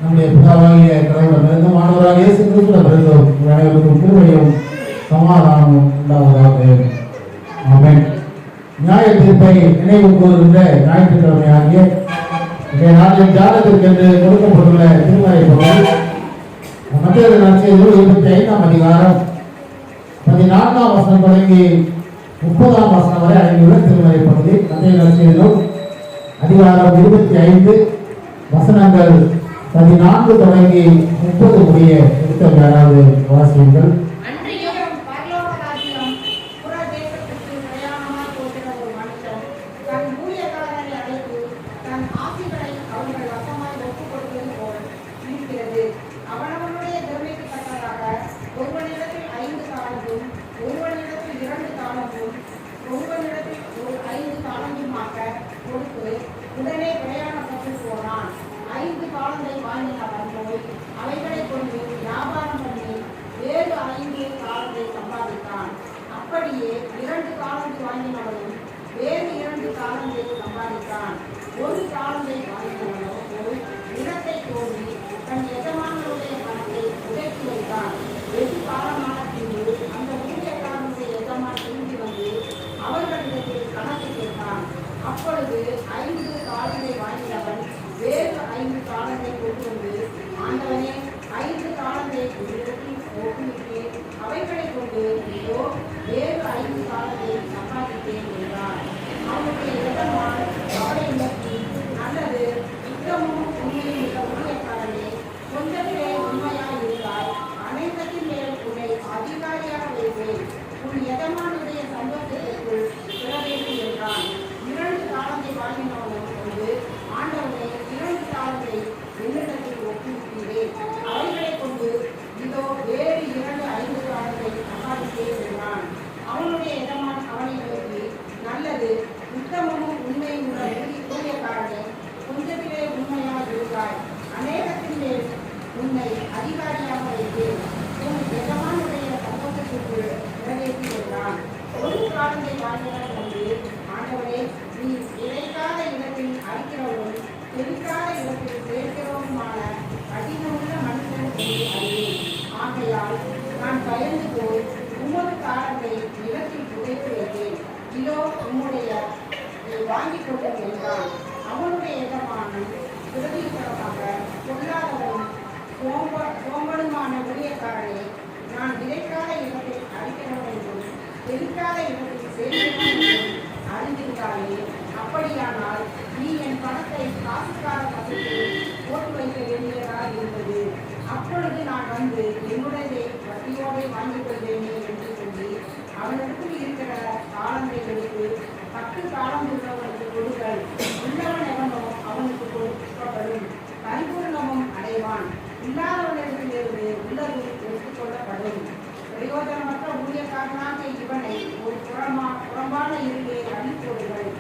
நம்முடைய பிதாவாகிய கடவுளிடமிருந்து மாணவராக இயேசு கிறிஸ்துவிடமிருந்தும் உங்கள் அனைவருக்கும் கிருபையும் சமாதானமும் உண்டாவதாக. ஆமென். நியாய தீர்ப்பை நினைவு கூறுகின்ற ஞாயிற்றுக்கிழமை ஆகிய இன்றைய நாளின் தியானத்திற்கு என்று கொடுக்கப்பட்டுள்ள திருமறை பகுதி மத்திய நற்செய்தியில் 25ஆம் அதிகாரம் 14ஆம் வசனம் தொடங்கி 30ஆம் வசனம் வரை அடங்கியுள்ள திருமறை பகுதி. மத்திய நற்செய்தியில் அதிகாரம் 25 வசனங்கள் 14 தொடங்கி 30 முடிய எடுத்த யாராவது வாசியுங்கள். உடனே பிரயாணப்பட்டு போனான். 5 காலங்களை வாங்கினவன் போய் அவைகளை கொண்டு வியாபாரம் பண்ணி வேறு 5 காலத்தை சம்பாதித்தான். அப்படியே 2 காலத்தை வாங்கினவனும் வேறு 2 காலத்தை சம்பாதித்தான். 1 காலத்தை வாங்கினவனோ போய் நிலத்தை தோண்டி தன் எஜமானருடைய பணத்தை உடைத்து வைத்தான். 8 காலமான பின்பு அந்த ஊழியக்காரனுடைய எஜமான் திரும்பி வந்து அவர்களிடத்தில் கணக்கு கேட்டான். அப்பொழுது 5 காலங்களை வாங்கினவன் வேறு 5 காலங்களை கொண்டு வந்து, ஆண்டவனே, 5 காலங்களை உன்னிடத்தில் ஒப்புவித்தேன், அவைகளை கொண்டு இதோ வேறு 5 காலத்தை சம்பாதித்தேன் என்றார். அவனுடைய எஜமான் அவரை நோக்கி, நல்லது, யுத்தமும் உண்மையும் உள்ள ஊழியக்காரனே, கொஞ்சத்திலே உண்மையாய் இருந்தாய், அனைத்தின் மேல் உன்னை அதிகாரியாக வைப்பேன், உன் எஜமானுடைய சந்தோஷத்திற்குள் பிறவேண்டும் என்றான். 2 காலத்தை வாங்கினவனும் கொண்டு, ஆண்டவனே, 2 காலத்தை என்னிடத்தில் ஒப்புவித்தீரே, அவைகளை கொண்டு இதோ வேறு 5 காலத்தை சம்பாதித்தேன் என்றான். அவனுடைய எஜமான் அவனை நோக்கி, நல்லது, உத்தமமும் உண்மையும் உள்ள ஊழியக்காரனே, கொஞ்சத்திலே உண்மையாக இருந்தாய், அநேகத்தின் மேல் உன்னை அதிகாரியாக வைத்தேன், உன் எஜமானுடைய சந்தோஷத்திற்குள் பிரவேசி என்றான். 1 காலத்தை வாங்கினவன் கொண்டு, ஆண்டவரே, நீ இறைக்காத இடத்தில் அடிக்கிறவரும் தெரிக்காத இடத்தில் சேர்க்கிறவருமான கடினமுள்ள மனுஷன் என்று அறிவேன். ஆகையால் நான் பயந்து போய் உமது காலத்தை நிலத்தில் புதைத்து வைத்தேன். இதோ உம்முடைய வாங்கிக் கொள்ளும் என்றான். அவனுடைய எஜமானன் பிரதிபலமாக, பொல்லாதவரும் சோம்பலுமான ஊழியக்காரனே, நான் விதைக்காத இடத்தில் அடிக்கிறவன் என்றும் தெரிக்காத இடத்தில் சேர்க்கிறவன் என்றும் அறிந்திருந்தாலே, அப்படியானால் நீ என் பணத்தை காசுக்கார பசத்தில் போட்டு வைக்க வேண்டியதாக இருந்தது. அப்பொழுது நான் வந்து என்னுடைய வட்டியோடு வாங்கிக் கொள்வேனே என்று சொல்லி அவனிடத்தில் இருக்கிற காலத்தை எடுத்து 10 காலம் உள்ளவனுக்கு கொடுங்கள். உள்ளவன் எவனோ அவனுக்கு கொடுக்கப்படும், பரிபூர்ணமும் அடைவான். இல்லாதவனிடத்திலிருந்து உள்ளதும் எடுத்துக்கொள்ளப்படும். பிரயோஜனமற்ற ஊழியக்காரனாக இவனை ஒரு புறம்பான இருளே அழிப்போடுகள்,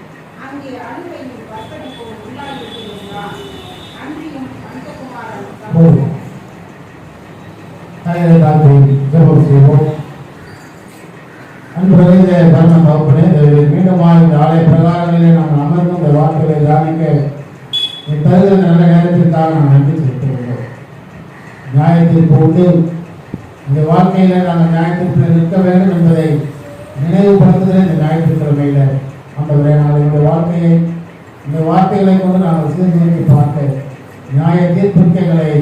அங்கே அழுகையும் வர்த்தனைக்கும் உள்ளாயிருக்கும் என்றான். அன்றியும் பஞ்சகுமாரன் அன்புடைய பரம தகப்பனே, மீண்டுமாக இந்த ஆலய பிரகாரங்களிலே நாம் அமர்ந்து இந்த வார்த்தைகளை தியானிக்க தருகிற நல்ல நேரத்திற்காக நாம் நன்றி செலுத்துகிறோம். நியாயத்திற்கு உண்டு இந்த வாழ்க்கையில நாங்கள் நியாயத்திற்கு நிற்க வேண்டும் என்பதை நினைவுபடுத்துகிற இந்த ஞாயிற்றுக்கிழமையில ஆண்டவரே, நாங்கள் வாழ்க்கையை இந்த வார்த்தைகளை கொண்டு நாங்கள் சீர்தூக்கி பார்க்க நியாய தீர்ப்புகளை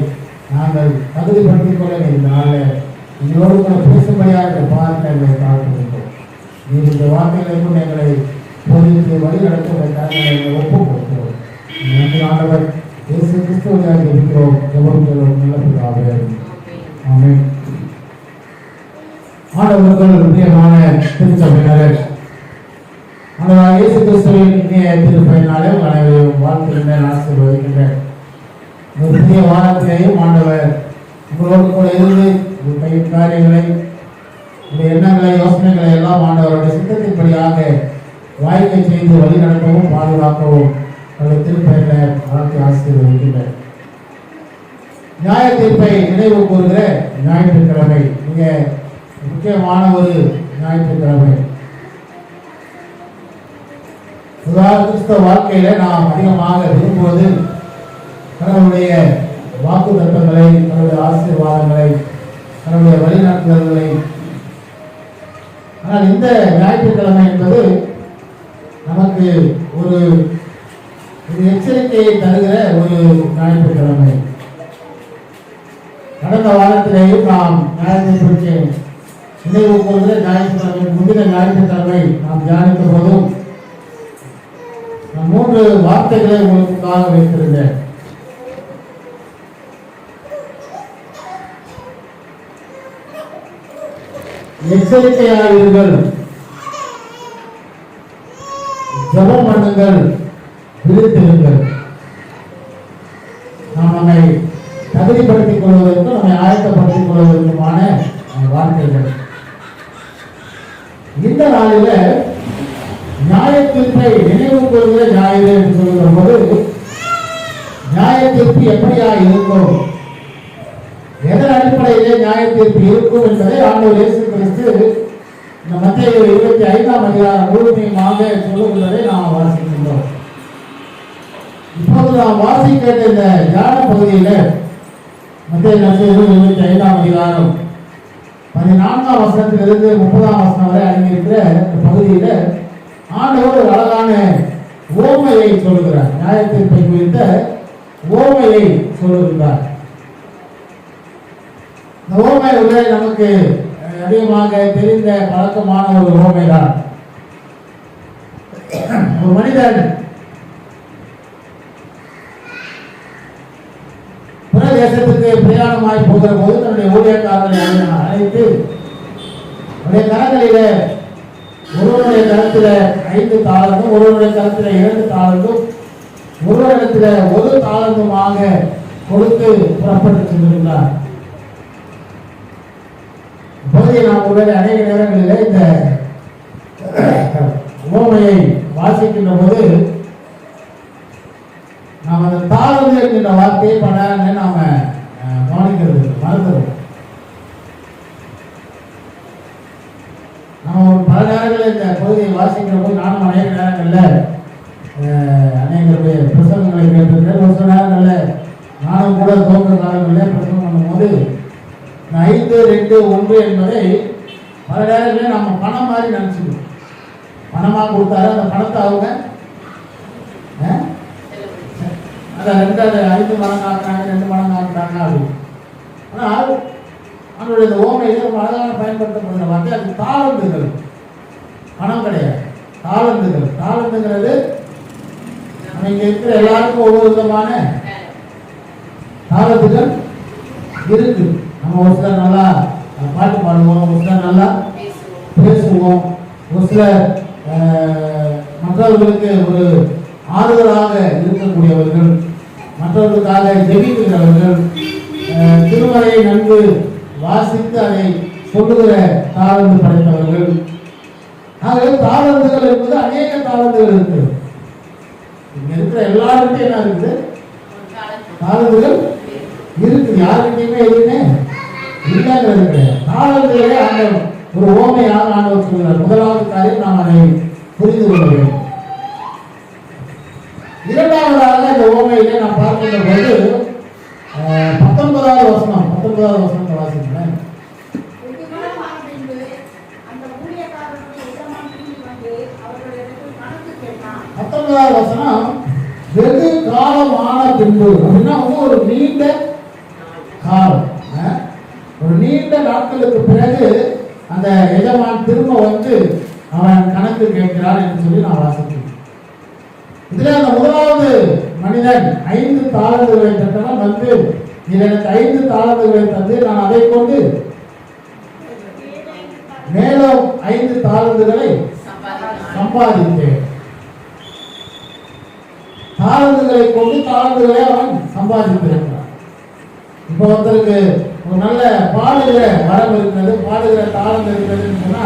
நாங்கள் தகுதிப்படுத்திக் கொள்ள இந்த நாளில் எங்களோடு கூட பேசும்படியாக பார்க்க எங்களை பார்க்கிறோம். நீங்கள் இந்த வார்த்தைகளை கொண்டு எங்களை போதித்து வழி நடத்துகிற காரணங்களை ஒப்புக் கொடுக்கிறோம். நன்றி ஆண்டவர், இயேசு கிறிஸ்துவாக இருக்கிறோம். ஜெபம் நல்ல பிதாவே, ஆமென். ஆண்டவர்கள் பிரியமான திருச்சபையினரே, ஆண்டவராகிய இயேசு கிறிஸ்துவின் இனிய திருப்பெயரினாலே அனைவரையும் வாழ்த்துகின்றேன், ஆசீர்வதிக்கின்றேன். ஒரு புதிய வாரத்திலேயும் ஆண்டவர் உங்களோடு கூட இருந்து உங்கள் கையின் காரியங்களை, உங்களுடைய எண்ணங்களை, யோசனைகளை எல்லாம் ஆண்டவருடைய சித்தத்தின்படியாக வாய்க்கை செய்து வழி நடக்கவும் பாதுகாக்கவும் அவருடைய திருப்பெயரில் வாழ்க்கை ஆசீர்வதிக்கின்றேன். நியாய தீர்ப்பை நினைவு கூறுகிற ஞாயிற்றுக்கிழமை மிக முக்கியமான ஒரு ஞாயிற்றுக்கிழமை. கிறிஸ்தவ வாழ்க்கையில நாம் அதிகமாக விரும்புவது கடவுளுடைய வாக்கு தத்தங்களை, தன்னுடைய ஆசீர்வாதங்களை, தன்னுடைய வழிநடத்துதல்களை. ஆனால் இந்த ஞாயிற்றுக்கிழமை என்பது நமக்கு ஒரு எச்சரிக்கையை தருகிற ஒரு ஞாயிற்றுக்கிழமை. கடந்த வாரத்திலேயும் நாம் ஞாயிற்று குறித்து நினைவு கூறுகிற ஞாயிற்றுக்கிழமை, முந்தின ஞாயிற்றுக்கிழமை நாம் தியானித்த போதும் நான் 3 வார்த்தைகளை உங்களுக்காக வைத்திருந்தேன். எச்சரிக்கையாயிருங்கள், ஜெபம் பண்ணுங்கள், விழித்திருங்கள். நாம் நம்மை தகுதிப்படுத்திக் கொள்வதற்கும் நம்மை ஆயத்தப்படுத்திக் கொள்வதற்குமான வார்த்தைகள். இந்த நாளில நியாயத்தீர்ப்பை நினைவு கூறுகிற ஞாயிறு என்று சொல்கிற போது, நியாயத்தீர்ப்பு எப்படியா இருக்கும், எதன் அடிப்படையிலே நியாயத்தீர்ப்பு இருக்கும் என்பதை ஆண்டவர் இயேசு கிறிஸ்து இந்த மத்தேயு 25ஆம் அதிகாரம் முழுமையாக சொல்லுகின்றதை நாம் வாசிக்கின்றோம். இப்போது நாம் வாசிக்கிற இந்த தியான பகுதியில் மத்தேயு 25ஆம் அதிகாரம் 14ஆம் வசனத்திலிருந்து 30ஆம் வசனம் வரை அடங்கியிருக்கிற இந்த பகுதியில் ஆண்டவர் ஒரு அழகான ஓமையை சொல்லுகிறார். நியாயத்தீர்ப்பை குறித்த ஓமையை சொல்லுகிறார். இந்த ஓமை நமக்கு அதிகமாக தெரிந்த பழக்கமான ஒரு ஓமைதான். ஒரு மனிதன் பிரதேசத்துக்கு பிரயாணமாய் போகிற போது தன்னுடைய ஊழியக்காரர்களை அழைத்து அவருடைய கரங்களிலே ஒருவருடைய கரத்தில் 5 தாளந்தும், ஒருவருடைய கரத்தில் 2 தாளந்தும், ஒருவரிடத்தில் 1 தாளந்துமாக கொடுத்து புறப்பட்டு சென்றிருந்தார். பகுதியை நாம் ஒருவேளை அநேக நேரங்களில் இந்த ஓமையை வாசிக்கின்ற போது நாம் அந்த தாளந்து என்கின்ற வார்த்தையை பல நேரங்களில் நாம கவனிக்கிறது மறந்துடும். நம்ம பல நேரங்களில் இந்த பகுதியை வாசிக்கிற போது நானும் அநேக நேரங்களில் அநேகருடைய பிரசங்கங்களை கேட்டிருக்கிறேன். ஒரு சில நேரங்களில் நானும் கூட தோன்ற காலங்களில் பிரசங்கம் பண்ணும்போது 5, 2, 1 என்பதை பல நேரங்களில் நம்ம பணம் மாதிரி நினச்சிக்கணும். பணமாக கொடுத்தாரு, அந்த பணத்தை அவங்க அதை 5 மடங்கு ஆக்குறாங்க, 2 மடங்கு ஆக்குறாங்க அப்படின்னு. ஆனால் அவனுடைய இந்த ஓமையில ரொம்ப அழகான பயன்படுத்தப்படுகிற வார்த்தை அது தாளந்துகள். பணம் கிடையாது, தாளந்துகள். தாளந்துங்கிறது நம்ம இங்கே இருக்கிற எல்லாருக்கும் ஒவ்வொரு விதமான தாளந்துகள் இருக்கு. நம்ம ஒரு சிலர் நல்லா பாட்டு பாடுவோம், ஒரு சிலர் நல்லா பேசுவோம், ஒரு சிலர் மற்றவர்களுக்கு ஒரு ஆறுதலாக இருக்கக்கூடியவர்கள், மற்றவர்களுக்காக ஜெபிக்கிறவர்கள், திருமறையை நன்கு வாசித்து அதை சொல்லுகிற தாளந்து படைத்தவர்கள். ஆகவே தாளந்துகள் என்பது அநேக தாளந்துகள் இருக்கு. இங்க இருக்கிற எல்லாருக்கிட்டையும் என்ன இருக்குது? தாளந்துகள் இருக்கு. யாருக்கிட்டையுமே எதுவுமே இல்லைங்கிறது கிடையாது. தாளந்துகளே ஆண்டவர் ஒரு ஓமையாக ஆண்டவர் சொல்கிறார். முதலாவது காரியம் நாம் அதை புரிந்து கொள்ள வேண்டும். இரண்டாவதாக இந்த ஓமையிலே நாம் பார்க்கின்ற போது 19வது வசனத்தை வாசிக்கிறேன். 19வது வசனம், வெகு காலம் ஆன பின்பு அப்படின்னா ஒரு நீண்ட காலம், ஒரு நீண்ட நாட்களுக்கு பிறகு அந்த எஜமான் திரும்ப வந்து அவன் கணக்கு கேட்கிறான் என்று சொல்லி நான் வாசிக்கிறேன். இதுல அந்த முதலாவது மனிதன் 5 தாளந்துகளை தந்தவன் வந்து, எனக்கு 5 தாளந்துகளை தந்து நான் அதை கொண்டு மேலும் 5 தாளந்துகளை சம்பாதித்தேன். தாளந்துகளை கொண்டு தாளந்துகளை அவன் சம்பாதித்திருக்கிறான். இப்போ ஒருத்தருக்கு ஒரு நல்ல பாடுகிற வரம் இருக்கிறது, பாடுகிற தாளந்து இருக்கிறதுன்னு சொன்னா,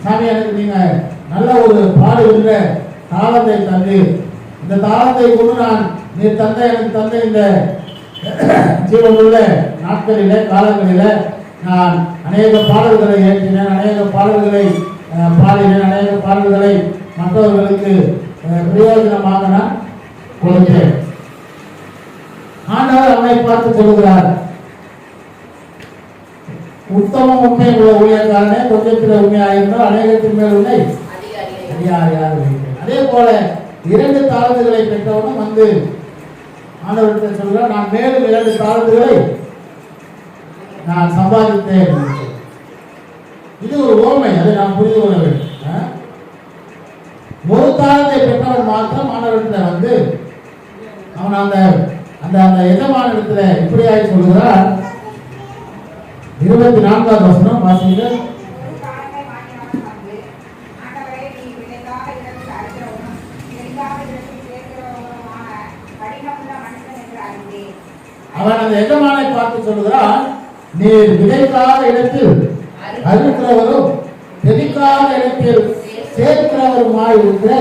சாமி எனக்கு நீங்க நல்ல ஒரு பாடுகின்ற தாளத்தை தந்து, இந்த தாளத்தை கொண்டு நான் நீ தந்த எனக்கு தந்த இந்த ஜீவனுள்ள நாட்களில காலங்களில நான் அநேக பாடல்களை ஏற்றினேன், அநேக பாடல்களை பாடினேன், அநேக பாடல்களை மற்றவர்களுக்கு பிரயோஜனமாக நான் கொடுத்தேன். ஆண்டவர் அவனை பார்த்து சொல்கிறார், உத்தம உண்மை உள்ள ஊழியக்காரனே, கொஞ்சத்தில் உண்மையாயிருந்தால் அநேகத்தின் மேல் உன்னை அதிகாரியாக வைப்பேன். அதே போல 2 தாளந்துகளை பெற்றவனும் வந்து ஆண்டவர்கிட்ட சொல்கிறார், நான் மேலும் 2 தாளந்துகளை நான் சம்பாதித்தேன். இது ஒரு ஓமை, அதை நாம் புரிந்து கொள்ள வேண்டும். ஒரு தாளத்தை பெற்றவன் மாத்திரம் ஆண்டவர்கிட்ட வந்து அவன் அந்த அந்த அந்த எஜமானிடத்துல இப்படியாக சொல்கிறார். 24வது வசனம் வாசிங்க. அவன் அந்த எஜமானை பார்த்து சொல்கிறான், நீர் விதைக்காத இடத்தில் அறுக்கிறவரும் தெளிக்காத இடத்தில் சேர்க்கிறவருமாய் இருக்கிற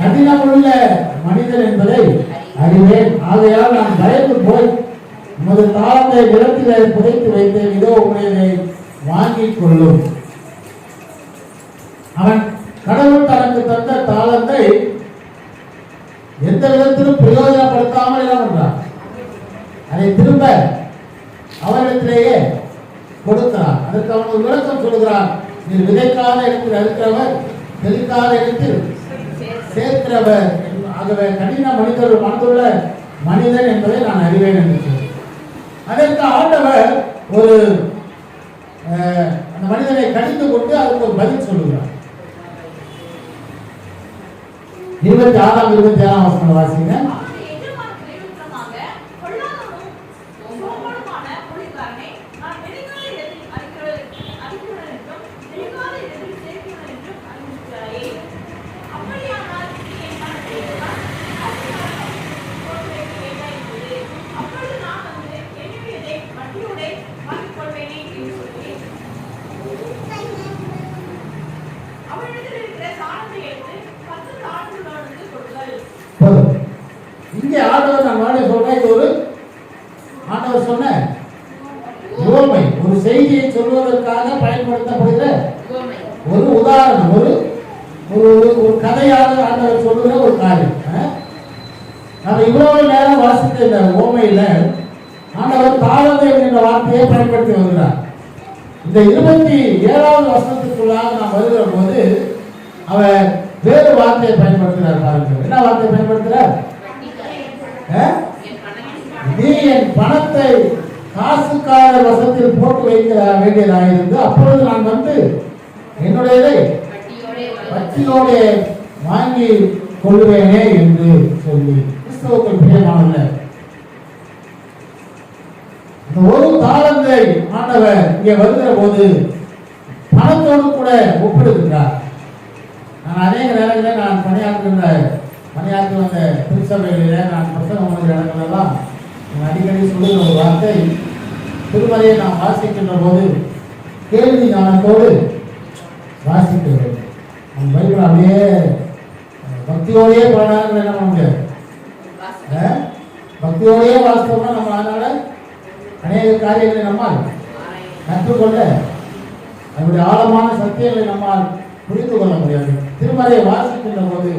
கடினமுள்ள மனிதன் என்பதை அறிவேன். ஆகையால் நான் பயந்து போய் உமது தாளத்தை நிலத்திலே புதைத்து வைத்தேன், இதோ உடையதை வாங்கிக் கொள்ளும். அவன் கடவுள் தனக்கு தந்த தாளத்தை எந்த விதத்திலும் பிரயோஜனப்படுத்தாமல் என்ன பண்றான், அதை திரும்ப அவரிடத்திலேயே கொடுக்கிறான். அதற்கு அவன் ஒரு விளக்கம் சொல்கிறான், நீ விதைக்காத இடத்தில் அறுக்கிறவர் தெளிக்காத இடத்தில் சேர்க்கிறவர், ஆகவே கடின மனிதர் மனதுள்ள மனிதன் என்பதை நான் அறிவேன் என்று சொல்லி அதற்கு ஆண்டவர் ஒரு அந்த மனிதனை கடிந்து கொண்டு அதுக்கு ஒரு பதில் சொல்லுகிறார். 26ஆம் 27ஆம் வசனம் வாசிங்க. இங்கே ஆண்டவர் நான் வாழை சொல்றேன், இது ஒரு ஆண்டவர் சொன்ன உவமை, ஒரு செய்தியை சொல்வதற்காக பயன்படுத்தப்படுகிற ஒரு உதாரணம், ஒரு ஒரு கதையாக ஆண்டவர் சொல்லுகிற ஒரு காரியம். நம்ம இவ்வளவு நேரம் வாசித்த இந்த உவமையில ஆண்டவர் தாளந்தை என்ற வார்த்தையை பயன்படுத்தி வருகிறார். இந்த 27வது வசனத்துக்குள்ளாக நாம் வருகிற போது அவர் வேறு வார்த்தையை பயன்படுத்துகிறார். பாருங்கள், என்ன வார்த்தையை பயன்படுத்துகிறார்? நீ என் பணத்தை காசுக்காரர் வசத்தில் போட்டு வைக்க வேண்டியதாயிருந்து அப்பொழுது நான் வந்து என்னுடையதை வட்டியோட வாங்கி கொள்வேனே என்று சொல்லி கிறிஸ்தவர்கள் பிரியமானவர் அந்த ஒரு தாளந்தை ஆண்டவர் இங்கே வருகிற போது பணத்தோடு கூட ஒப்பிடுகின்றார். நான் அநேக நேரங்களில் நான் பணியாற்றி வந்த திருச்சபைகளிலே நான் பிரசங்கம் பண்ணுற இடங்களெல்லாம் அடிக்கடி சொல்லுகிற ஒரு வார்த்தை, திருமறையை நாம் வாசிக்கின்ற போது கேள்வி ஞானத்தோடு வாசிக்க வேண்டும். நம்ம பைபிள் அப்படியே பக்தியோடையே பாடாங்க என்ன பண்ண முடியாது. பக்தியோடையே வாசித்தோம்னா நம்ம அதனால அநேக காரியங்களை நம்மால் கற்றுக்கொள்ள, அதனுடைய ஆழமான சத்தியங்களை நம்மால் புரிந்து கொள்ள முடியாது. திருமறையை வாசிக்கின்ற போது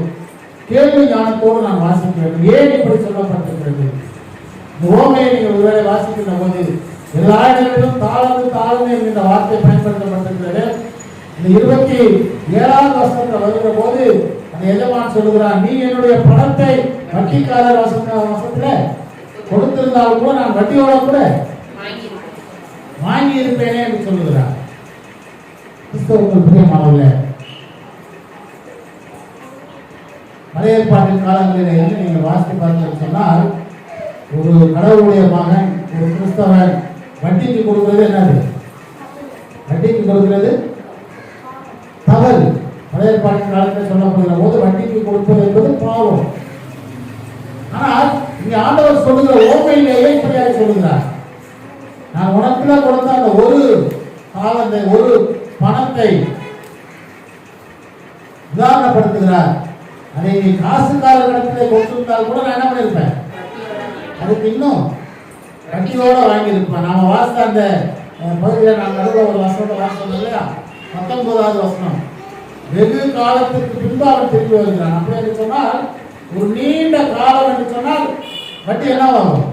கேள்வி ஞானத்தோடு நான் வாசிக்க வேண்டும். ஏன் இப்படி சொல்லப்பட்டிருக்கிறது? இந்த ஓமையை நீங்கள் ஒருவேளை வாசிக்கின்ற போது எல்லா இடங்களிலும் தாழ்மை என்கின்ற வார்த்தை பயன்படுத்தப்பட்டிருக்கிறது. இந்த 27வது வசனத்தில் வருகிற போது அந்த எஜமான் சொல்லுகிறான், நீ என்னுடைய பணத்தை வட்டிக்காரர் வசத்துல கொடுத்திருந்தாலும் கூட நான் வட்டியோட கூட வாங்கி இருப்பேனே என்று சொல்லுகிறார். கிறிஸ்தவர்கள் பிரியமானவர்களே, பழைய ஏற்பாட்டின் காலங்களில் என்ன நீங்கள் வாசித்து பார்த்தீங்கன்னு சொன்னால், ஒரு கடவுளுடைய மகன் ஒரு கிறிஸ்தவன் வட்டிக்கு கொடுக்கிறது என்னது? வட்டிக்கு கொடுக்கிறது தவறு. பழைய ஏற்பாட்டின் காலத்தில் சொல்லப்படுகிற போது வட்டிக்கு கொடுப்பது என்பது பாவம். ஆனால் இங்கே ஆண்டவர் சொல்லுகிற ஓமையிலேயே இப்படியாக சொல்லுகிறார், நான் உனக்குள்ள கொடுத்த அந்த ஒரு காலத்தை ஒரு பணத்தை உதாரணப்படுத்துகிறார். அதை நீ காசுக்காரர்களிடத்திலே கொடுத்திருந்தால் கூட நான் என்ன பண்ணிருப்பேன், அதுக்கு இன்னும் வட்டியோட வாங்கியிருப்பேன். நாம வாசித்த அந்த பகுதியில் நான் நடுவில் ஒரு வசனத்தை வாசித்தோம் இல்லையா, 19வது வசனம், வெகு காலத்துக்கு பின்பு அவன் திரும்பி வருகிறான். அப்படி என்று சொன்னால் ஒரு நீண்ட காலம் என்று சொன்னால் வட்டி என்ன ஆகும்?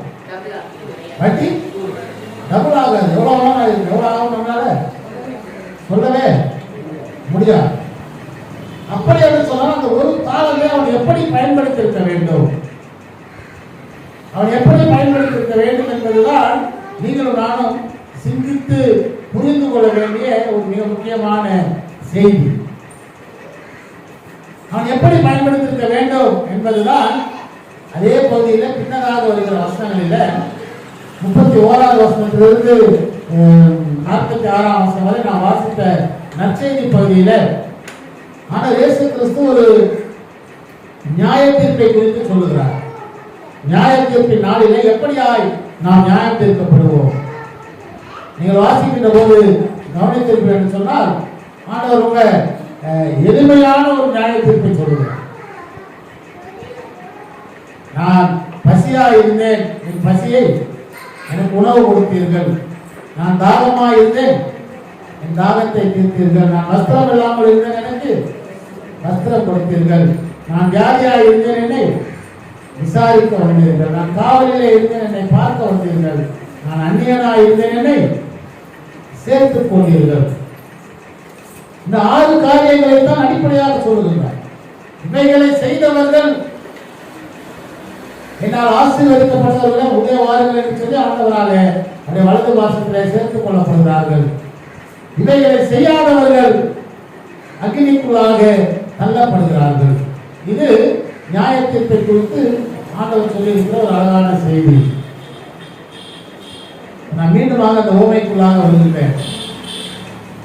வட்டி டபுள் ஆகாது. எவ்வளோ ஆகும் நம்மளால சொல்லவே முடியாது. அப்படி என்று சொன்னால் அந்த ஒரு தாளை அவன் எப்படி பயன்படுத்தியிருக்க வேண்டும், அவன் எப்படி பயன்படுத்தியிருக்க வேண்டும் என்பதுதான் நீங்களும் நானும் சிந்தித்து புரிந்து கொள்ள வேண்டிய ஒரு மிக முக்கியமான செய்தி. அவன் எப்படி பயன்படுத்தியிருக்க வேண்டும் என்பதுதான் அதே பகுதியில் பின்னதாக வருகிற வசனங்களில் 31வது வசனத்திலிருந்து 46ஆம் வசனம் வரை நான் வாசித்த நற்செய்தி பகுதியில் ஆனால் இயேசு கிறிஸ்து ஒரு நியாய தீர்ப்பை குறித்து சொல்லுகிறார். நியாய தீர்ப்பின் நாளிலே எப்படியாய் நாம் நியாயம் தீர்க்கப்படுவோம். நீங்கள் வாசிக்கின்ற போது கவனித்திருப்பீர்கள் என்று சொன்னால் ஆண்டவர் ரொம்ப எளிமையான ஒரு நியாய தீர்ப்பை சொல்லுகிறார். நான் பசியாக இருந்தேன், என் பசியை எனக்கு உணவு கொடுத்தீர்கள். நான் தாகமாக இருந்தேன், என் தாகத்தை தீர்த்தீர்கள். நான் வஸ்திரம் இல்லாமல் இருந்தேன், எனக்கு வஸ்திரம் கொடுத்தீர்கள். நான் வியாதியாக இருந்தேன், என்னை விசாரிக்க வந்தீர்கள். நான் காவலிலே இருந்தேன், என்னை பார்க்க வந்தீர்கள். நான் அந்நியனாக இருந்தேன், என்னை சேர்த்துக் கொண்டீர்கள். இந்த 6 காரியங்களை தான் அடிப்படையாக சொல்லுகின்றார். இவைகளை செய்தவர்கள் என்னால் ஆசீர்வதிக்கப்பட்டவர்களை உதய வாருங்கள் என்று சொல்லி ஆண்டவராலே அதை வலது பாசத்திலே சேர்த்துக் கொள்ளப்படுகிறார்கள். இவைகளை செய்யாதவர்கள் அக்னிக்குள்ளாக தள்ளப்படுகிறார்கள். இது நியாயத்தீர்ப்பை குறித்து ஆண்டவர் சொல்லியிருக்கிற ஒரு அழகான செய்தி. நான் மீண்டுமாக அந்த ஓமைக்குள்ளாக வருகின்றேன்.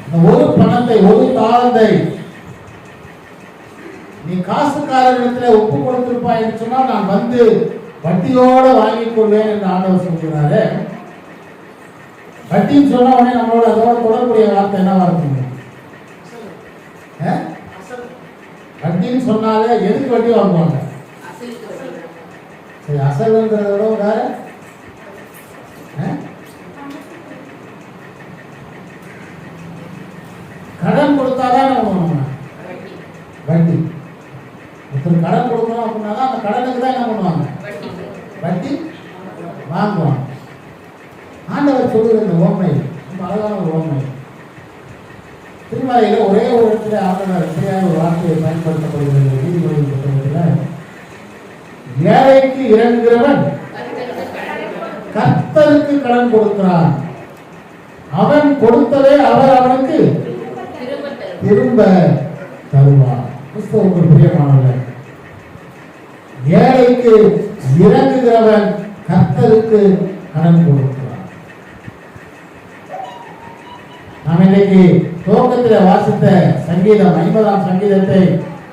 இந்த ஒரு பணத்தை, ஒரு தாளந்தை நீ காசுக்காரர்களிடத்தில் ஒப்பு கொடுத்திருப்பாய் என்று சொன்னால் நான் வந்து வட்டியோட வாங்கிக் கொள்வேன் என்று ஆண்டவர் சொல்கிறாரு. வட்டின்னு சொன்ன உடனே நம்மளோட அதோட தொடர்புடைய வார்த்தை என்னவா இருக்குங்க? வட்டின்னு சொன்னாலே எதுக்கு வட்டி வாங்குவாங்க? சரி, அசல்ங்கிறத விட வேற கடன் கொடுத்தாதான் நம்ம வட்டி. ஒருத்தர் கடன் கொடுக்கணும் அப்படின்னா அந்த கடனுக்கு தான் என்ன பண்ணுவாங்க? வட்டி வாங்குவாங்க. ஆண்டவர் சொல்லுகிற இந்த ஓமை ரொம்ப அழகான ஒரு ஓமை. திருமலையில் ஒரே ஒரு இடத்துல ஆண்டவர் எப்படியான ஒரு வார்த்தையை பயன்படுத்தப்படுகிறது. நீதிமொழியின் புத்தகத்தில் ஏழைக்கு இறங்குகிறவன் கர்த்தருக்கு கடன் கொடுக்கிறான், அவன் கொடுத்ததை அவர் அவனுக்கு திரும்ப தருவார். கிறிஸ்தவுக்கு பிரியமானவர், ஏழைக்கு இறங்குகிறவன் கர்த்தருக்கு கடன் கொடுக்கிறான். நாம் இன்னைக்கு துவக்கத்தில் வாசித்த சங்கீதம் 50ஆம் சங்கீதத்தை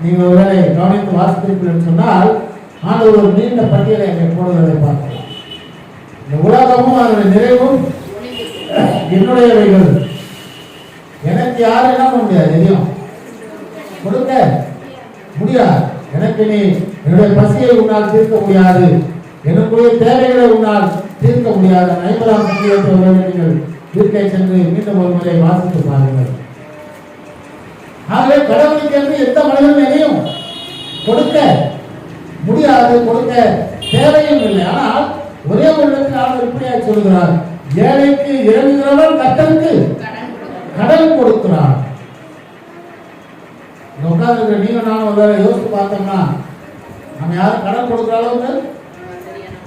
நீங்கள் ஒருவேளை கவனித்து வாசித்திருப்பீர்கள் சொன்னால் ஆண்டவர் ஒரு நீண்ட பட்டியலை அங்கே போடுவதை பார்க்கலாம். இந்த உலகமும் அதனுடைய நிறைவும் என்னுடையவைகள், எனக்கு யாரும் என்ன பண்ண முடியாது, எதையும் கொடுக்க முடியாது. எனக்கு நீ என்னுடைய பசியை உன்னால் தீர்க்க முடியாது, எனக்குரிய தேவைகளை உன்னால் தீர்க்க முடியாது. 50ஆம் சங்கீதத்தை நீங்கள் வீட்டை சென்று மீண்டும் ஒரு முறை வாசித்து பாருங்கள். ஆகவே கடவுளுக்கு என்று எந்த மனிதனும் எதையும் கொடுக்க முடியாது, கொடுக்க தேவையும் இல்லை. ஆனால் ஒரே ஒரு இடத்தில் ஆண்டவர் இப்படியாக சொல்கிறார், ஏழைக்கு இறங்குகிறவன் கர்த்தருக்கு கடன் கொடுக்கிறார். உட்கார்ந்து நீங்க நானும் ஒரு வேலை யோசித்து பார்த்தோம்னா நம்ம யாரும் கடன் கொடுக்குற அளவுக்கு,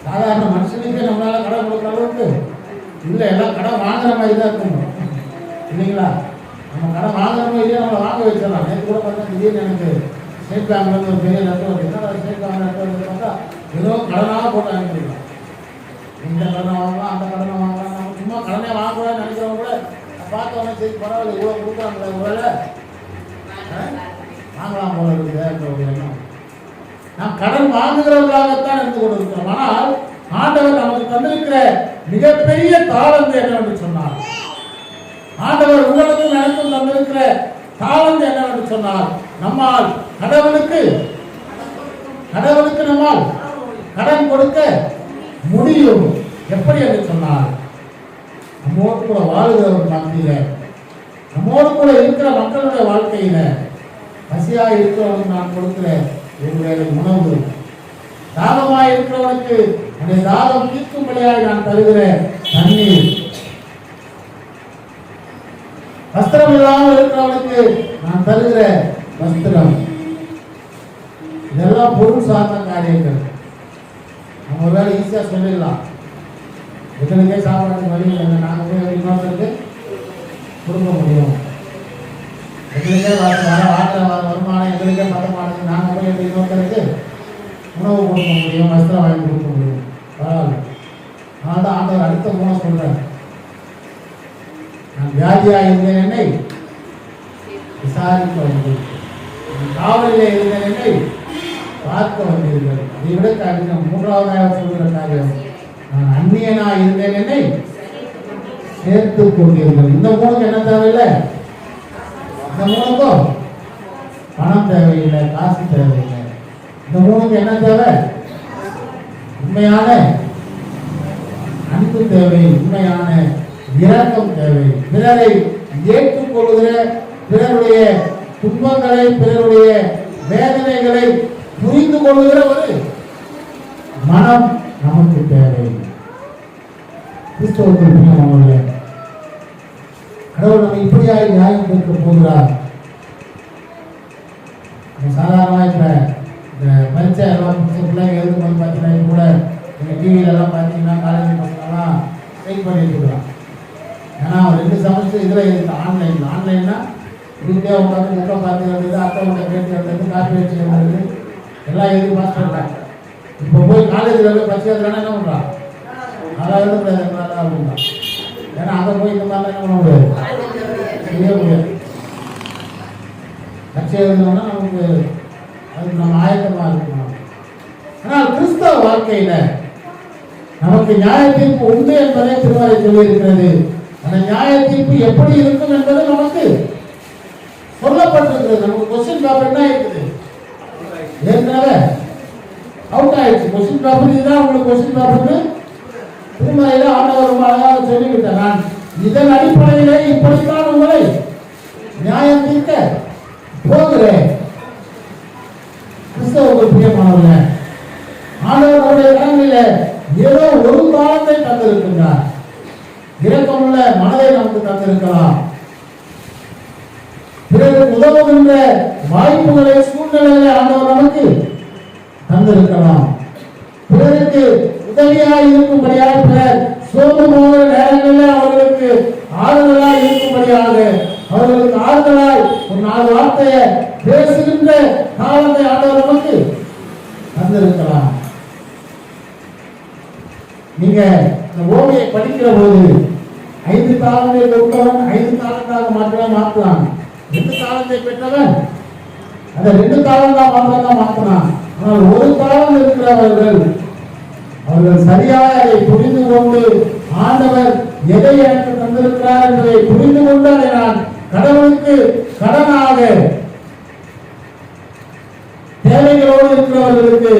சாதாரண மனுஷனுக்கே நம்மளால கடன் கொடுக்குற அளவுக்கு இல்லை. எல்லாம் கடன் வாங்குற மாதிரி தான் இருக்கணும் இல்லைங்களா? நம்ம கடன் வாங்குற மாதிரியே நம்மளை வாங்க வச்சிடலாம். நேற்று கூட பார்த்தா திடீர்னு எனக்கு ஸ்டேட் பேங்க்லேருந்து ஒரு பெரிய நெட்வொர்க், என்ன ஸ்டேட் பேங்க் நெட்வொர்க் பார்த்தா ஏதோ கடனாக போட்டு அனுப்பிடலாம். இந்த கடனை வாங்கலாம், அந்த கடனை வாங்கலாம். நம்ம சும்மா கடனே வாங்கக்கூடாதுன்னு நினைக்கிறவங்க கூட பார்த்தவொடனே சரி பரவாயில்ல இவ்வளோ கொடுக்குறாங்களே ஒருவேளை வாங்கலாம் போல இருக்குது எண்ணம். நாம் கடன் வாங்குகிறவர்களாகத்தான் இருந்து கொண்டிருக்கிறோம். ஆனால் ஆண்டவர் நமக்கு தந்திருக்கிற மிகப்பெரிய தாளந்து என்னவென்று சொன்னார். ஆண்டவர் உங்களுக்கும் எனக்கும் தந்திருக்கிற தாளந்து என்னவென்று சொன்னார், நம்மால் கடவுளுக்கு நம்மால் கடன் கொடுக்க முடியும். எப்படி என்று சொன்னார், நம்மோடு கூட வாழ்கிறவர் மத்தியில, நம்மோடு கூட இருக்கிற மக்களுடைய வாழ்க்கையில பசியாக இருக்கிறவங்களுக்கு நான் கொடுக்கிற ஒருவேளை உணவு, தாகமாய் இருக்கிறவனுக்கு அந்த தாகம் தீர்க்கும்படியாய் நான் தருகிற தண்ணீர், வஸ்திரம் இல்லாமல் இருக்கிறவனுக்கு நான் தருகிற வஸ்திரம், இதெல்லாம் பொருள் சார்ந்த காரியங்கள். நம்ம ஒருவேளை ஈஸியா சொல்லிடலாம், எங்களுக்கே சாப்பாடு வழி இல்லை, நாங்கள் போய் இன்னொருத்தருக்கு கொடுக்க முடியும், எங்களுக்கே வருமானம் எங்களுக்கே பத்தமானது, நாங்கள் போய் எப்படி இன்னொருத்தருக்கு உணவு கொடுக்க முடியும், வஸ்திரம் வாங்கி கொடுக்க முடியும், பரவாயில்ல. அதனால தான் ஆண்டவர் அடுத்த மூலம் சொல்றேன், நான் வியாதியாக இருந்தேன் என்னை விசாரிக்க வந்தீர்கள், காவலிலே இருந்தேன் என்னை பார்க்க வந்தீர்கள். அதை விட காரியம் மூன்றாவதாக சொல்கிற காரியம், நான் அந்நியனாக இருந்தேன் என்னை சேர்த்துக் கொண்டீர்கள். இந்த மூணுக்கு என்ன தேவையில்லை, இந்த மூணுக்கும் பணம் தேவையில்லை, காசு தேவையில்லை. இந்த மூணுக்கு என்ன தேவை, உண்மையான அன்பு தேவை, உண்மையான இரக்கம் தேவை, பிறரை ஏற்றுக்கொள்கிற, பிறருடைய துன்பங்களை, பிறருடைய வேதனைகளை புரிந்து கொள்கிற ஒரு மனம் நமக்கு தேவை. கிறிஸ்தவத்தில் பிரியமானவர்களே, கடவுள் நம்ம இப்படியாய் நியாயம் தீர்க்க போகிறார். சாதாரணமாக இப்ப இந்த பரீட்சை எல்லாம் பிள்ளைங்க எழுதும்போது பார்த்தீங்கன்னா கூட நீங்கள் டிவியில எல்லாம் பார்த்தீங்கன்னா காலேஜ் பசங்கள்லாம் வெயிட் பண்ணிட்டு இருக்கலாம். ஏன்னா 2 செமஸ்டர் இதில் இருக்கு, ஆன்லைன்னா வீட்டிலே உட்காந்து புக்கை பார்த்து வந்தது, அக்கௌண்ட்டை கேட்டு வந்தது, காப்பி வச்சு வந்தது, எல்லாம் எழுதி பாஸ் பண்ணுறாங்க. இப்போ போய் காலேஜில் பரிசு எழுதுனா என்ன பண்ணுறான், நல்லா எழுத முடியாது அப்படின்னா, ஏன்னா அங்கே போய் இந்த மாதிரிலாம் என்ன பண்ண முடியாது, செய்ய முடியாது. பரிசு எழுதணும்னா நமக்கு அதுக்கு நம்ம ஆயத்தமாக இருக்கணும். ஆனால் கிறிஸ்தவ வாழ்க்கையில் நமக்கு நியாய தீர்ப்பு உண்டு என்பதை திருமறை சொல்லியிருக்கிறது. அந்த நியாய தீர்ப்பு எப்படி இருக்கும் என்பது நமக்கு சொல்லப்பட்டிருக்கிறது. நமக்கு கொஸ்டின் பேப்பர் என்ன இருக்குது, ஏற்கனவே அவுட் ஆயிடுச்சு. கொஸ்டின் பேப்பர் இதுதான் உங்களுக்கு கொஸ்டின் பேப்பர்னு திருமறையில ஆண்டவர் ரொம்ப அழகாக சொல்லிவிட்டார். நான் இதன் அடிப்படையிலே இப்படித்தான் உங்களை நியாயம் தீர்க்க போகிறேன். கிறிஸ்தவர்கள் பிரியமானவர்களே, ஆண்டவருடைய கரங்களில ஏதோ ஒரு காலத்தை தந்திருக்கின்றார். இரக்கமுள்ள மனதை நமக்கு தந்திருக்கலாம், பிறருக்கு உதவுகின்ற வாய்ப்புகளை, சூழ்நிலைகளை ஆண்டவர் நமக்கு தந்திருக்கலாம். பிறருக்கு உதவியாக இருக்கும்படியாக, பிறர் சோர்ந்து போகிற நேரங்களில் அவர்களுக்கு ஆறுதலாக இருக்கும்படியாக, அவர்களுக்கு ஆறுதலாய் ஒரு 4 வார்த்தையை பேசுகின்ற காலத்தை ஆண்டவர் நமக்கு தந்திருக்கலாம். நீங்க இந்த ஓமையை படிக்கிற போது 5 தாளங்களை கொடுத்தவன் 5 தாளந்தாக மாற்றலாம், 2 தாளத்தை பெற்றவன் அதை 2 தாளந்தாக மாற்றினான். ஆனால் 1 தாளம் இருக்கிறவர்கள் அவர்கள் சரியாக அதை புரிந்து கொண்டு, ஆண்டவர் எதை எனக்கு தந்திருக்கிறார் என்பதை புரிந்து கொண்டு, அதை நான் கடவுளுக்கு கடனாக, தேவைகளோடு இருக்கிறவர்களுக்கு,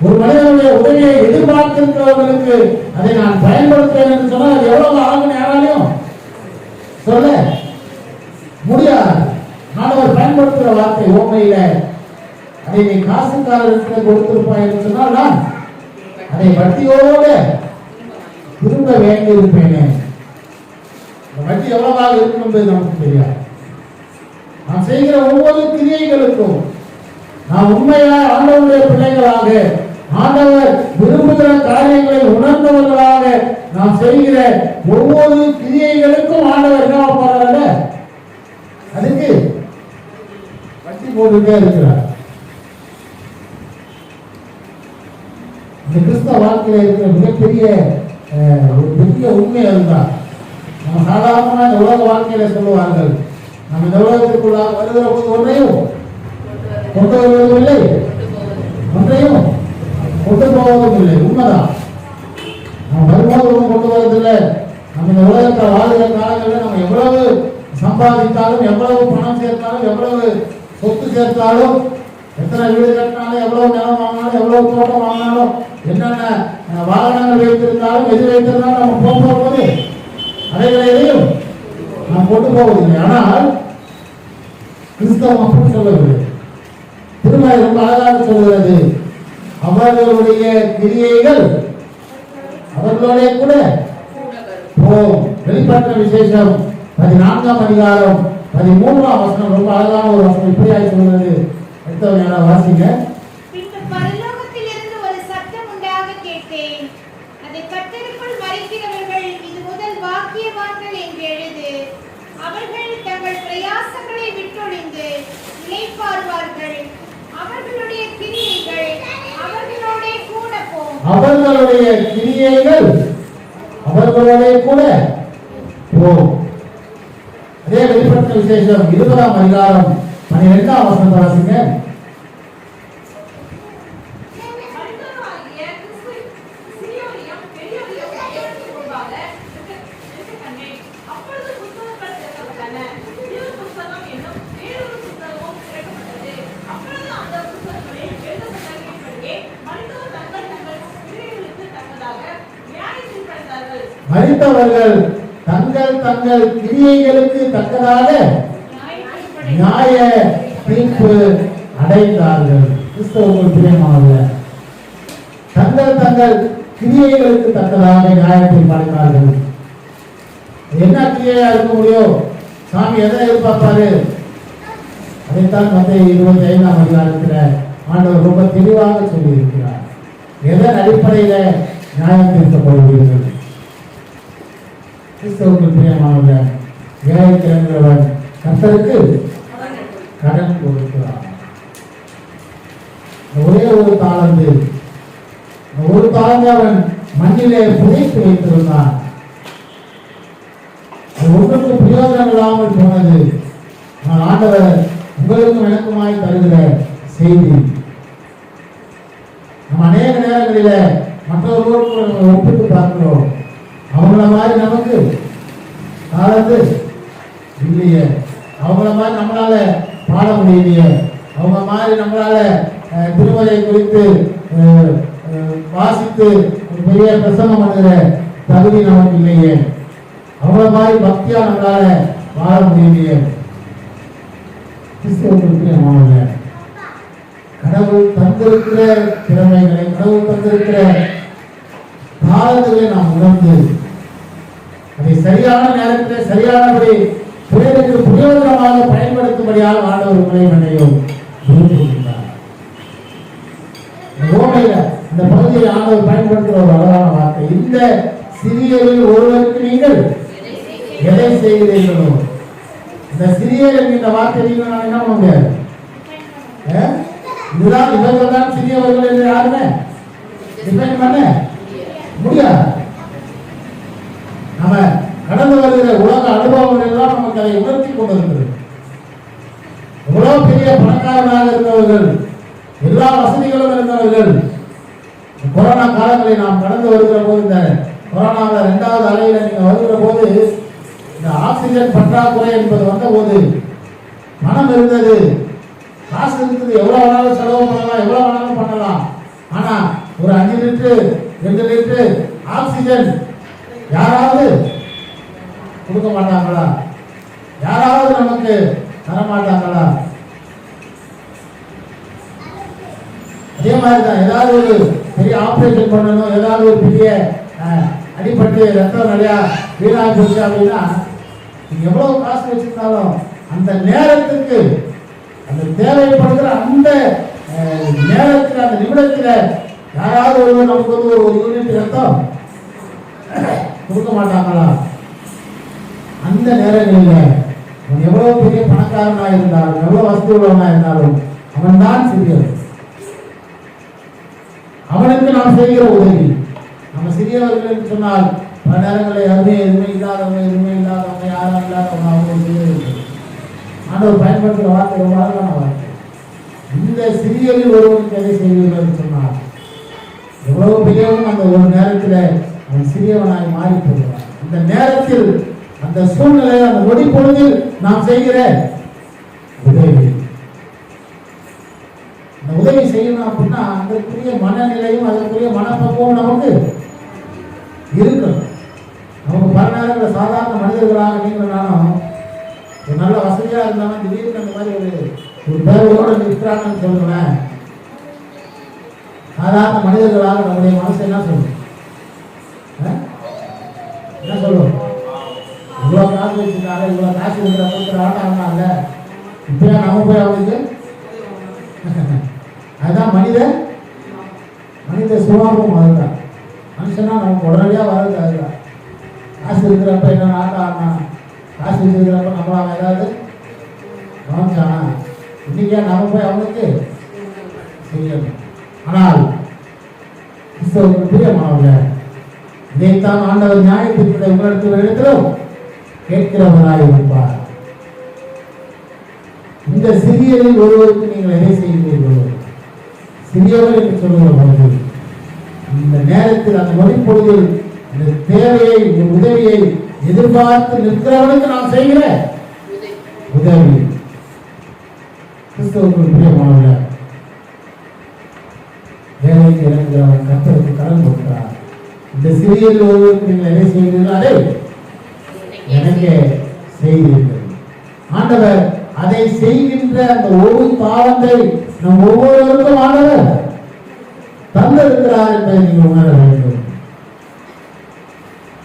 ஒரு மனிதனுடைய உதவியை எதிர்பார்த்திருக்கிறவர்களுக்கு அதை நான் பயன்படுத்துவேன் என்று சொன்னால் அது எவ்வளவு ஆகும் யாராலையும் சொல்ல முடியாது. ஆண்டவர் பயன்படுத்துகிற வார்த்தை ஓமையில, அதை நீ காசுக்காரர்களுக்கு கொடுத்திருப்பாய் என்று சொன்னால் நான் அதை வட்டியோடு திரும்ப வேண்டி இருப்பேனே. வட்டி எவ்வளவாக இருக்கும் என்பது நமக்கு தெரியாது. நாம் செய்கிற ஒவ்வொரு கிரியைகளுக்கும் நாம் உண்மையாக ஆண்டவருடைய பிள்ளைகளாக, ஆண்டவர் விரும்புகிற காரியங்களை உணர்ந்தவர்களாக நாம் செய்கிற ஒவ்வொரு கிரியைகளுக்கும் ஆண்டவர் என்ன போறாரு, அதுக்கு வட்டி போட்டுட்டே இருக்கிறார். இந்த கிறிஸ்தவ வாழ்க்கையில இருக்கிற மிகப்பெரிய ஒரு பெரிய உண்மை அதுதான். நம்ம சாதாரணமாக இந்த உலக வாழ்க்கையில சொல்லுவார்கள், நம்ம இந்த உலகத்திற்குள்ளாக வருகிற போது ஒன்றையும் கொண்டு வருவதும் இல்லை, ஒன்றையும் கொண்டு போவதும் இல்லை. உண்மைதான், நம்ம வரும்போது ஒன்றும் கொண்டு வருவதில்லை. நம்ம இந்த உலகத்தை வாழ்கிற காலங்களில் நம்ம எவ்வளவு சம்பாதித்தாலும், எவ்வளவு பணம் சேர்த்தாலும், எவ்வளவு சொத்து சேர்த்தாலும், எத்தனை வீடு கட்டினாலும், எவ்வளவு நிலம் வாங்கினாலும், எவ்வளவு தோட்டம் வாங்கினாலும், என்னென்ன வாகனங்கள் வைத்திருந்தாலும், எது வைத்திருந்தாலும் நம்ம போகும்போது அதைகளையும் நாம் கொண்டு போவதில்லை. ஆனால் கிறிஸ்தவம் அப்படி சொல்லவில்லை. திருமலை ரொம்ப அழகாக சொல்கிறது, அவர்களுடைய கிரியைகள் அவர்களோட கூட போகும். வெளிப்பட்ட விசேஷம் 14ஆம் அதிகாரம் 13ஆம் வசனம் ரொம்ப அழகான ஒரு வசனம். இப்படியாய் சொல்றது. அடுத்தவங்க வாசிங்க. பின்பு பரலோகத்திலிருந்து ஒரு சத்தம் உண்டாக கேட்டேன். அதை கர்த்தருக்குள் மறைக்கிறவர்கள் இது முதல் பாக்கியவான்கள் என்று எழுது. அவர்கள் தங்கள் பிரயாசங்களை விட்டொழிந்து இளைப்பாறுவார்கள். அவர்களுடைய கிரியைகள் அவர்களோட கூட போகும். அவர்களுடைய கிரியைகள் அவர்களோட கூட போகும். அதே வெளிப்பட்ட விசேஷம் 20ஆம் அதிகாரம் 12ஆம் வசனத்தை வாசிங்க. மரித்தவர்கள் தங்கள் தங்கள் கிரியைகளுக்கு தக்கதாக நியாய தீர்ப்பு அடைந்தார்கள். கிறிஸ்தவர்கள் பிரியமானவர்களே, தங்கள் தங்கள் கிரியைகளுக்கு தக்கதாக நியாய தீர்ப்பு அடைந்தார்கள். என்ன கிரியையா இருக்க முடியும்? சாமி எதை எதிர்பார்ப்பாரு? அதைத்தான் மத்தேயு 25ஆம் அதிகாரத்தில் ஆண்டவர் ரொம்ப தெளிவாக சொல்லி இருக்கிறார். எதன் அடிப்படையில நியாயம் தீர்க்கப்படுவீர்கள்? கிறிஸ்தவர்கள் பிரியமானவர்களே, வேலைக்கு இறங்குகிறவன் கர்த்தருக்கு கடன் கொடுக்கிறான். ஒரே ஒரு தாளந்து, ஒரு தாளந்து அவன் மண்ணிலே புதைத்து வைத்திருந்தான். அது ஒன்றுக்கு பிரயோஜனம் இல்லாமல் போனது. ஆனால் ஆண்டவர் உங்களுக்கும் எனக்குமாய் தருகிற செய்தி. நம்ம அநேக நேரங்களில மற்றவர்களோடு ஒப்பிட்டு பார்க்கிறோம். அவங்கள மாதிரி நமக்கு தாளந்து இல்லையே, அவங்கள மாதிரி நம்மளால பாட முடியலையே, அவங்க மாதிரி நம்மளால திருமலை குறித்து வாசித்து பெரிய பிரசங்கம் பண்ணுகிற தகுதி நமக்கு இல்லையே, அவங்கள மாதிரி பக்தியா நம்மளால வாழ முடியலையே. கிறிஸ்தவர்களுக்கு கடவுள் தந்திருக்கிற திறமைகளை, கடவுள் தந்திருக்கிற தாளங்களை நாம் உணர்ந்து அதை சரியான நேரத்தில் சரியானபடி பிறருக்கு பிரயோஜனமாக பயன்படுத்தும்படியாக ஆண்டவர் உங்களை மன்னையும் விரும்புகின்றார். ரோமையில அந்த பகுதியை ஆண்டவர் பயன்படுத்துகிற ஒரு அழகான வார்த்தை, இந்த சிறியரில் ஒருவருக்கு நீங்கள் எதை செய்கிறீர்களோ, இந்த சிறியர் என்கிற வார்த்தை நீங்கள் நான் என்ன பண்ணுங்க, இதுதான் இவர்கள் தான் சிறியவர்கள் என்று யாருமே டிஃபைன் பண்ண முடியாது. நம்ம கடந்து வருகிற உலக அனுபவங்கள் எல்லாம் நமக்கு அதை உணர்த்தி கொண்டிருக்கிறது. எவ்வளவு பெரிய பணக்காரனாக இருந்தவர்கள், எல்லா வசதிகளும் இருந்தவர்கள், கொரோனா காலங்களை நாம் கடந்து வருகிற போது, இந்த கொரோனாவில் 2வது அலையில நீங்க வருகிற போது, இந்த ஆக்சிஜன் பற்றாக்குறை என்பது வந்த போது பணம் இருந்தது, காசு இருந்தது, எவ்வளவு வேணாலும் செலவு பண்ணலாம், எவ்வளவு வேணாலும் பண்ணலாம். ஆனா ஒரு 5 லிட்டர் 2 லிட்டர் ஆக்சிஜன் யாராவது கொடுக்க மாட்டாங்களா? யாராவது நமக்கு தர மாட்டாங்களா? அதே மாதிரிதான் ஏதாவது ஒரு பெரிய ஆபரேஷன் பண்ணணும், ஏதாவது ஒரு பெரிய அடிப்பட்டு ரத்தம் நிறையா வீணாக போச்சு அப்படின்னா நீங்க எவ்வளவு காசு வச்சிருந்தாலும் அந்த நேரத்துக்கு, அந்த தேவைப்படுகிற அந்த நேரத்தில், அந்த நிமிடத்தில் யாராவது ஒருவர் நமக்கு வந்து ஒரு யூனிட் ரத்தம் கொடுக்க மாட்டாங்களா? அந்த நேரங்களில் அவன் எவ்வளவு பெரிய பணக்காரனாக இருந்தாலும், எவ்வளவு வசதி உள்ளவனாக இருந்தாலும் அவன் தான் சிறியவன். அவனுக்கு நாம் செய்கிற உதவி, நம்ம சிறியவர்கள் என்று சொன்னால் பல நேரங்களில் எதுவுமே இல்லாதவங்க யாரும் இல்லாதவங்க அவங்க செய்யவில்லை. ஆண்டவர் பயன்படுத்துகிற வார்த்தை ரொம்ப அழகான வார்த்தை. இந்த சிறியரில் ஒருவனுக்கு எதை செய்வீர்கள் என்று சொன்னார், எவ்வளவு பெரியவன் அந்த ஒரு நேரத்தில் அவன் சிறியவனாய் மாறி போகிறான். அந்த நேரத்தில், அந்த சூழ்நிலை, அந்த நொடி பொழுதில் நாம் செய்கிற உதவி, அந்த உதவி செய்யணும் அப்படின்னா அதற்குரிய மனநிலையும் அதற்குரிய மனப்பக்குவம் நமக்கு இருக்கணும். நமக்கு பல நேரங்களில் சாதாரண மனிதர்களாக நீங்கள் நானும் ஒரு நல்ல வசதியாக இருந்தாலும் திடீர்னு அந்த மாதிரி ஒரு தேவையோடு நிற்கிறாங்கன்னு சொல்லுவேன், சாதாரண மனிதர்களாக நம்முடைய மனசு என்ன சொல்லும்? என்ன சொல்லும்? இவ்வளோ காசு வச்சுருக்காங்க, இவ்வளோ காசு இருக்கிற கொடுக்குற ஆட்டாங்க, இப்பயா நம்ம போய் அவனுக்கு அதுதான் மனித சுபாவம். அதுதான் மனுஷனா நமக்கு உடனடியாக வர்றது. அதுதான் காசு இருக்கிறப்ப என்ன ஆட்டம் ஆடினா, காசு வச்சுருக்கிறப்ப நம்மளாம் ஏதாவது கவனிச்சானா, இன்னைக்கே நம்ம போய் அவனுக்கு செய்யணும். ஆனால் கிறிஸ்தவருக்கு பிரியமானவர்களே, இதைத்தான் ஆண்டவர் நியாயத்திற்கு உங்களிடத்திலும் கேட்கிறவராய் இருப்பார். இந்த சிறியரில் ஒருவருக்கு நீங்கள் எதை செய்கிறீர்களோ, சிறியவர் என்று சொல்லுகிற பொழுது இந்த நேரத்தில் அந்த மொழிப்பொழுதில் இந்த தேவையை, இந்த உதவியை எதிர்பார்த்து நிற்கிறவனுக்கு நாம் செய்கிற உதவி. கிறிஸ்தவர்கள் பிரியமானவர்களே, வேலைக்கு இறங்குகிறவன் கர்த்தருக்கு கடன் கொடுக்கிறார். இந்த சிறியரில் ஒருவருக்கு நீங்கள் எதை செய்கிறீர்கள், அதை எனக்கே செய்கிறீர்கள். ஆண்டவர் அதை செய்கின்ற அந்த ஒரு தாளத்தை நம் ஒவ்வொருவருக்கும் ஆண்டவர் தந்திருக்கிறார் என்பதை நீங்கள் உணர வேண்டும்.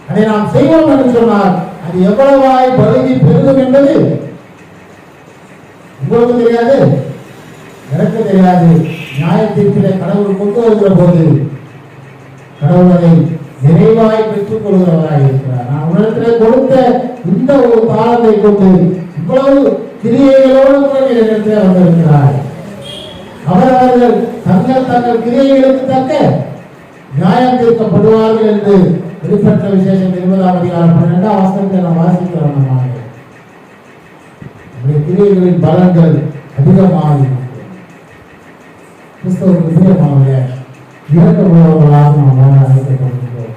அதை நாம் செய்வோம் என்று சொன்னால் அது எவ்வளவாய் பகுதி பெருகும் என்பது உங்களுக்கு தெரியாது, எனக்கு தெரியாது. நியாயத்தீர்ப்பிலே கடவுள் கொண்டு வருகிற போது கடவுள் அதை நிறைவாய் பெற்றுக் கொள்கிறவராய் இருக்கிறார். நான் உலகத்திலே கொடுத்த இந்த ஒரு தாளத்தை கொண்டு இவ்வளவு கிரியைகளோடு கூட இடத்திலே வந்திருக்கிறார். அவரவர்கள் தங்கள் கிரியைகளுக்கு தக்க நியாயம் தீர்க்கப்படுவார்கள் என்று வெளிப்பட்ட விசேஷம் 20ஆம் அதிகாரம் 12ஆம் வசனத்தை நாம் வாசிக்கிறோம். நம்முடைய கிரியைகளின் பலன்கள் அதிகமாக கிறிஸ்தவருக்கு பிரியமானவர்களே, இரக்கமுள்ளவர்களாக நாம் வாழ அழைக்கப்படுகின்றோம்.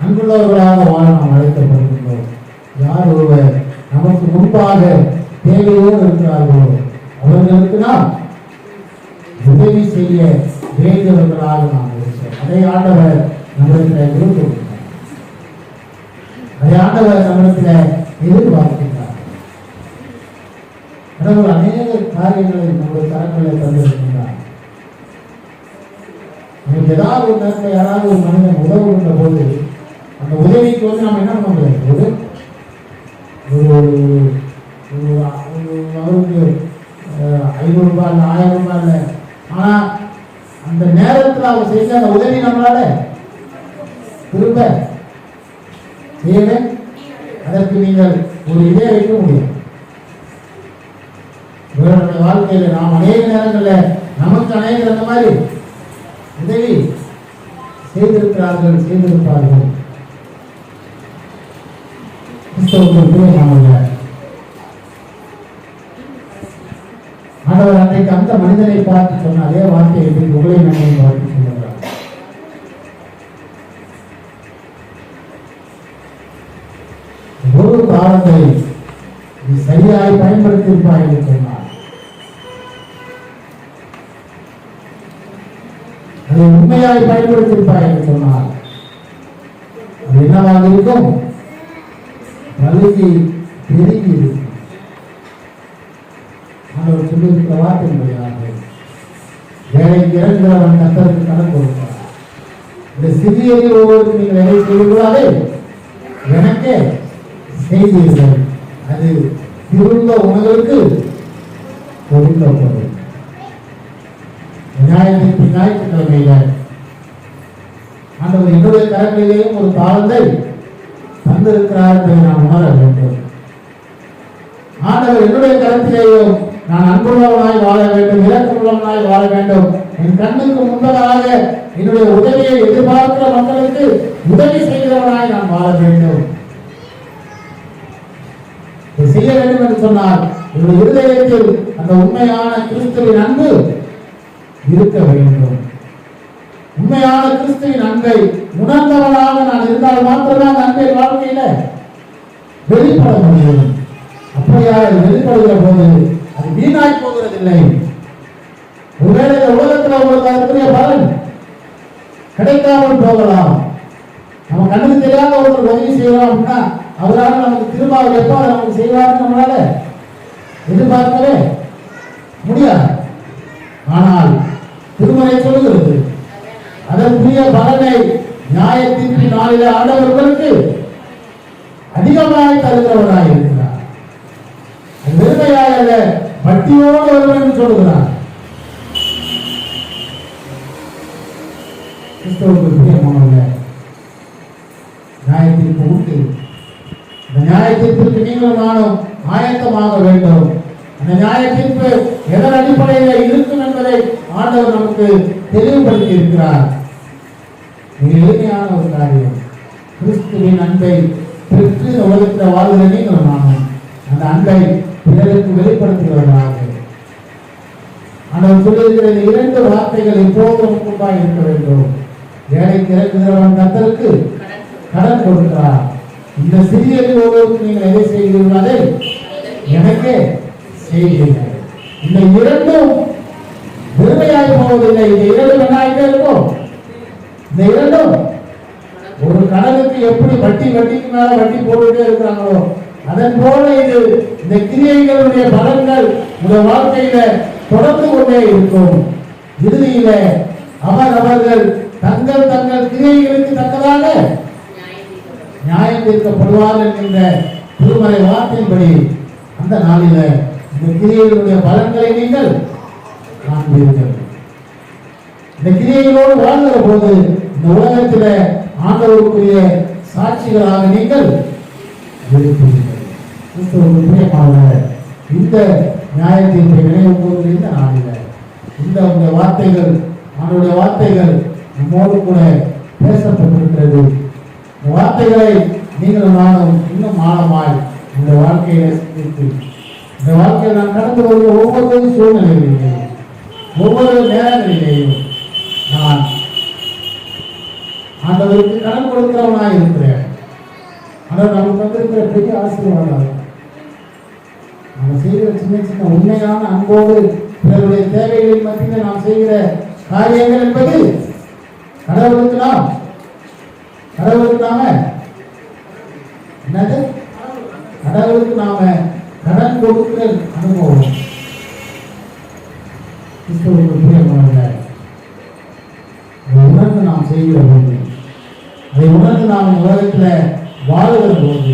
அன்புள்ளவர்களாக வாழ நாம் அழைக்கப்படுகின்றோம். யார் ஒருவர் நமக்கு முன்பாக தேவையோடு இருக்கிறார்களோ அவர்களுக்கு நாம் உதவி செய்ய வேண்டியவர்களாக நாம் இருக்கிறோம். அதை ஆண்டவர் நம்மிடத்தில் விரும்புகிறார். அதை ஆண்டவர் நம்மிடத்தில் எதிர்பார்க்கின்றார். கடவுள் அநேக காரியங்களை நம்முடைய கரங்களில் தந்திருக்கின்றார். நமக்கு ஏதாவது ஒரு நேரத்தில் யாராவது ஒரு மனிதன் உதவுகின்ற போது அந்த உதவிக்கு நம்ம என்ன பண்ண முடியாது, அவருக்கு 500 ரூபாய் இல்லை, 1000 ரூபாய் இல்லை. ஆனால் அந்த நேரத்தில் அவர் செய்த அந்த உதவி நம்மளால திரும்ப செய்யவே அதற்கு நீங்கள் ஒரு இதே வைக்க முடியும். இவருடைய வாழ்க்கையில் நாம் அநேக நேரங்களில் நமக்கு அநேகர் அந்த மாதிரி உதவி செய்திருக்கிறார்கள், செய்திருப்பார்கள். ஆண்டவர் அன்றைக்கு அந்த மனிதனை பார்த்து சொன்ன அதே வார்த்தையை உங்களை நன்மை பார்த்து சொல்லுகிறார். ஒரு காலத்தை நீ சரியாய் பயன்படுத்தியிருப்பாய் என்று சொன்னார். அதை உண்மையாய் பயன்படுத்தியிருப்பாய் என்று சொன்னார். அது என்னவாக இருக்கும்? பழுகி பெருகி இருக்கும். ஆண்டவர் சொல்லியிருக்கிற வார்த்தை முடியாது. வேலைக்கு இறங்குகிறவன் கர்த்தருக்கு கடன் கொடுக்கிறார். இந்த சிறியரில் ஒவ்வொருக்கு நீங்கள் வேலை செய்யக்கூடாது, எனக்கே செய்தீர்கள். அது திரும்ப உங்களுக்கு கொடுக்கப்படும். ஞாயிற்றுக்கிழமையில ஆண்டவர் என்னுடைய கரங்களிலேயும் ஒரு தாளத்தை தந்திருக்கிறார் என்பதை நான் உணர வேண்டும். ஆண்டவர் என்னுடைய கருத்திலேயும் நான் அன்புள்ளவனாய் வாழ வேண்டும், இரக்கமுள்ளவனாய் வாழ வேண்டும். என் கண்ணுக்கு முன்பதாக என்னுடைய உதவியை எதிர்பார்க்கிற மக்களுக்கு உதவி செய்கிறவனாய் நான் வாழ வேண்டும். செய்ய வேண்டும் என்று சொன்னால் என்னுடைய இருதயத்தில் அந்த உண்மையான கிறிஸ்துவின் அன்பு இருக்க வேண்டும். உண்மையான கிறிஸ்துவின் அன்பை உணர்ந்தவனாக நான் இருந்தால் மாத்திரம்தான் அன்பை வாழ்க்கையில வெளிப்பட முடியும். அப்படியா வெளிப்படுகிற போது அது வீணாய் போகிறதில்லை. ஒருவேளை உலகத்தில் உங்களுக்கு அதற்குரிய பலன் கிடைக்காமல் போகலாம். நம்ம கண்ணுக்கு தெரியாத ஒருத்தர் உதவி செய்யலாம் அப்படின்னா அவரால் நமக்கு திரும்ப அவர் எப்போ நமக்கு செய்வார் நம்மளால எதிர்பார்க்கவே முடியாது. ஆனால் திருமறை சொல்லுகிறது அதற்குரிய பலனை நியாயத்திற்கு நாளிலே ஆண்டவர்களுக்கு அதிகமாய் தருகிறவராய் இருக்கிறார். வெறுமையாக அல்ல, வட்டியோடு வருவன் என்று சொல்லுகிறார். கிறிஸ்தவருக்கு பிரியமானவர்களே, நியாயத்திற்கு உண்டு. இந்த நியாயத்திற்கு நீங்களும் நானும் ஆயத்தமாக வேண்டும். அந்த நியாயத்திற்கு எதன் அடிப்படையில் இருக்கும் என்பதை ஆண்டவர் நமக்கு தெளிவுபடுத்தி இருக்கிறார். மிக எளிமையான ஒரு காரியம். கிறிஸ்துவின் அன்பை பெற்று உலகத்தில் வாழ்கிற நீங்களும் நானும் அந்த அன்பை பிறருக்கு வெளிப்படுத்துகிறவர்களாக ஆண்டவர் சொல்லியிருக்கிற இந்த 2 வார்த்தைகள் எப்போதும் முன்பாக இருக்க வேண்டும். ஏழைக்கு இறக்குகிறவன் கர்த்தருக்கு கடன் கொடுக்கிறார். இந்த சிறியது ஒருவருக்கு நீங்கள் எதை செய்கிறீர்கள் அதை எனக்கே செய்கிறீர்கள். இந்த 2ம் வெறுமையாக போவதில்லை. இந்த 2 என்ன இருக்கும்? இந்த 2ம் ஒரு கடனுக்கு எப்படி வட்டிக்கு மேல வட்டி போட்டுட்டே இருக்கிறாங்களோ அதன் போல இது இந்த கிரியைகளுடைய பலன்கள் உங்க வாழ்க்கையில தொடர்ந்து கொண்டே இருக்கும். இறுதியில அவர்கள் தங்கள் கிரியைகளுக்கு தக்கதாக நியாயம் தீர்க்கப்படுவார்கள் என்கின்ற திருமறை வார்த்தையின்படி அந்த நாளில இந்த கிரியைகளுடைய பலன்களை நீங்கள் காண்பீர்கள். இந்த கிரியைகளோடு வாழ்கிற போது இந்த உலகத்தில ஆண்டவருக்குரிய சாட்சிகளாக நீங்கள் இருப்பீர்கள். இந்த நியாயத்தீர்ப்பை நினைவு கூறுகிற இந்த நாளில இந்த வார்த்தைகள் அவனுடைய வார்த்தைகள் நம்மோடு கூட பேசப்பட்டிருக்கிறது. இந்த வார்த்தைகளை நீங்கள் நானும் இன்னும் ஆழமாய் இந்த வாழ்க்கையை சிந்தித்து இந்த வாழ்க்கையில் நான் கடந்து வருகிற ஒவ்வொரு சூழ்நிலைகளிலேயும் ஒவ்வொரு நேரங்களிலேயும் நான் ஆண்டவருக்கு கடன் கொடுக்கிறவனாய் இருக்கிறேன். ஆனால் நமக்கு வந்திருக்கிற பெரிய ஆசீர்வாதம் நம்ம செய்கிற சின்ன உண்மையான அன்போடு பிறருடைய தேவைகளின் மத்தியில் நாம் செய்கிற காரியங்கள் என்பது கடவுளுக்கு நாம என்னது கடவுளுக்கு நாம கடன் கொடுக்கிற அனுபவம். உணர்ந்து நாம் செய்கிற போது அதை உணர்ந்து நாம் உலகத்தில் வாழுகிற போது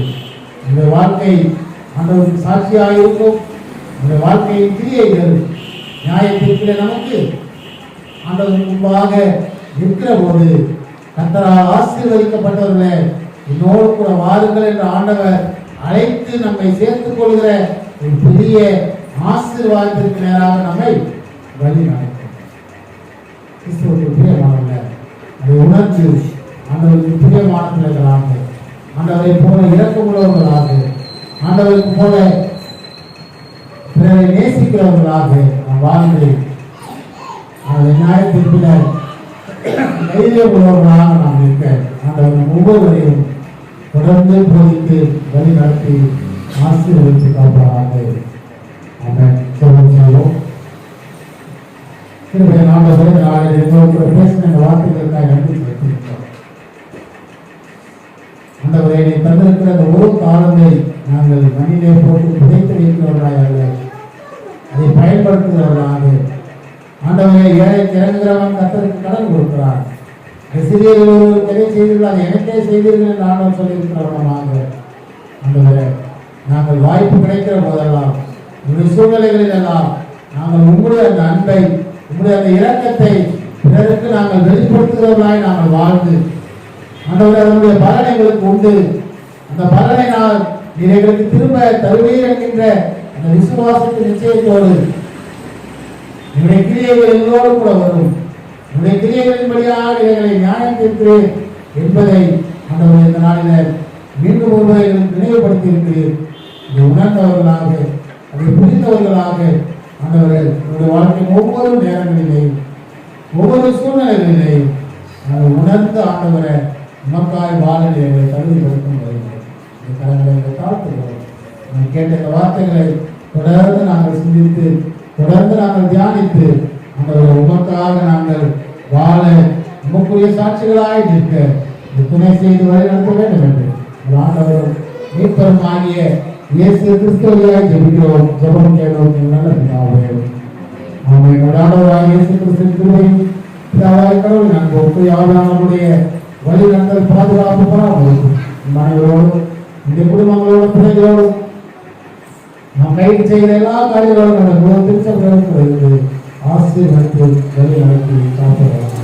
இந்த வாழ்க்கை ஆண்டவருக்கு சாட்சியாக இருக்கும். இந்த வாழ்க்கையின் கிரியைகள் நியாயத்திற்குள்ளே நமக்கு ஆண்டவருக்கு முன்பாக இருக்கிற போது கர்த்தரால் ஆசீர்வதிக்கப்பட்டவர்களே என்னோடு கூட வாருங்கள் என்று ஆண்டவர் அழைத்து நம்மை சேர்த்துக் கொள்கிற ஒரு பெரிய ஆசீர்வாதத்திற்கு நேராக நம்மை வழி நடக்கும். கிறிஸ்துவுக்கு பிரியமானவர்களே, அதை உணர்ந்து ஆண்டவருக்கு பிரியமான பிள்ளைகளாக ஆண்டவரை போல இரக்கமுள்ளவர்களாக ஆண்டவருக்கு போல பிறரை நேசிக்கிறவர்களாக நாம் வாழ்ந்து அதை நியாயத்திற்பினர் தைரியம் உள்ளவர்களாக நாம் இருக்க ஆண்டவர் ஒவ்வொருவரையும் தொடர்ந்து போதித்து வழி நடத்தி ஆசீர்வதித்து காப்பாராக. அவன் சொல்லுவோம். திரும்ப ஆண்டவரை நாளை பேசின வார்த்தைகளுக்காக நன்றி செலுத்தியிருக்கிறோம். ஆண்டவரை நீ தந்திருக்கிற அந்த ஒரு காலத்தை நாங்கள் மண்ணிலே போட்டு புதைத்து வைக்கிறவர்களாக அல்ல, அதை பயன்படுத்துகிறவர்களாக ஆண்டவரை ஏழைக்கு இறங்குகிறவன் கர்த்தருக்கு கடன் கொடுக்கிறார். சிறியர்கள் ஒரு எதை செய்தீர்கள் அதை எனக்கே செய்தீர்கள் என்று ஆண்டவர் சொல்லியிருக்கிறவனமாக ஆண்டவரை நாங்கள் வாய்ப்பு கிடைக்கிற போதெல்லாம் உங்களுடைய சூழ்நிலைகளில் எல்லாம் நாங்கள் உங்களுடைய அந்த அன்பை உங்களுடைய அந்த இரக்கத்தை பிறருக்கு நாங்கள் வெளிப்படுத்துகிறவர்களாய் நாங்கள் வாழ்ந்து ஆண்டவரை அதனுடைய பலனை எங்களுக்கு உண்டு. அந்த பலனை நான் எங்களுக்கு திரும்ப தருவீர் என்கின்ற அந்த விசுவாசத்தின் நிச்சயத்தோடு என்னுடைய கிரியைகள் எங்களோடு கூட வரும். என்னுடைய கிரியைகளின்படியாக எங்களை நியாயம் தீர்க்கிறேன் என்பதை ஆண்டவர் இந்த நாளில் மீண்டும் ஒருவரை எங்களுக்கு நினைவுபடுத்தி இருக்கிறேன். இதை உணர்ந்தவர்களாக அதை புரிந்தவர்களாக ஆண்டவரை என்னுடைய வாழ்க்கையின் ஒவ்வொரு நேரங்களிலேயும் ஒவ்வொரு சூழ்நிலைகளிலேயும் நாங்கள் உணர்ந்து ஆண்டவரை நமக்காய் வாழலை தகுதிப்படுத்தும் இந்த கடன்களை தாழ்த்துகிறோம். நாங்கள் கேட்ட இந்த வார்த்தைகளை தொடர்ந்து நாங்கள் சிந்தித்து தொடர்ந்து நாங்கள் தியானித்து ஆண்டவரை உமக்காக நாங்கள் வாழ உமக்குரிய சாட்சிகளாய் நிற்க இந்த துணை செய்து வரை நடத்த வேண்டும் என்று ஆண்டவரும் மீட்பரும் ஆகிய இயேசு கிறிஸ்துவையாய் ஜெபிக்கிறோம். ஜெபம் கேட்கிறோம் நல்ல பிதாவே. ஆமென். ஆண்டவராகிய இயேசு கிறிஸ்துவின் கிருபையும் பிதாவாய் கடவுள் நண்போக்கு யாவருடைய வழிநடத்தல் பாதுகாப்பு பராமரிக்கும் மனைவரோடும் இந்த குடும்பங்களோடு பிள்ளைகளோடும் நாம் கைது செய்கிற எல்லா காரியங்களோடும் திருச்சபைகளுக்கு ஆசீர்வதித்து வழி நடத்தி காப்பதாக